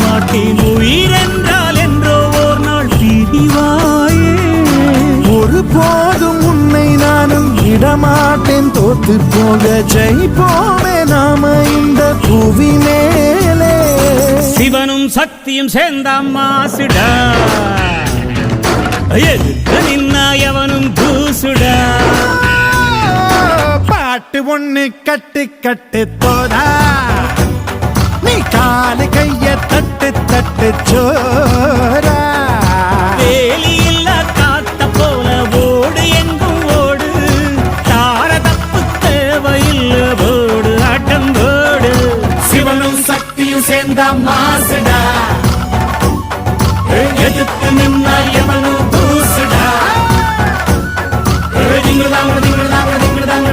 மாட்டேன். உயிரென்றால் என்றோ ஓர் நாள் பிரிவாயே. ஒரு போதும் உன்னை நானும் விடமாட்டேன். தோத்து போக ஜெயிப்போமே நாம இந்த புவி மேலே. சிவனும் சக்தியும் சேர்ந்த மாசுடா, எதுக்கு நின்னா எவனும் தூசுடா. பாட்டு ஒண்ணு கட்டு கட்டு தோதா, நீ காலு கைய தட்டு தட்டு சோரா. வேலி இல்ல காத்த போல ஓடு எங்கும் ஓடு, தார தப்பு தேவையில்ல போடு ஆட்டம் போடு. சிவனும் சக்தியும் சேர்ந்த மாசுடா, எதுக்கு நின்னா எவனும் தூசுடா. திங்குதாங்க திங்குதாங்க திங்குதாங்க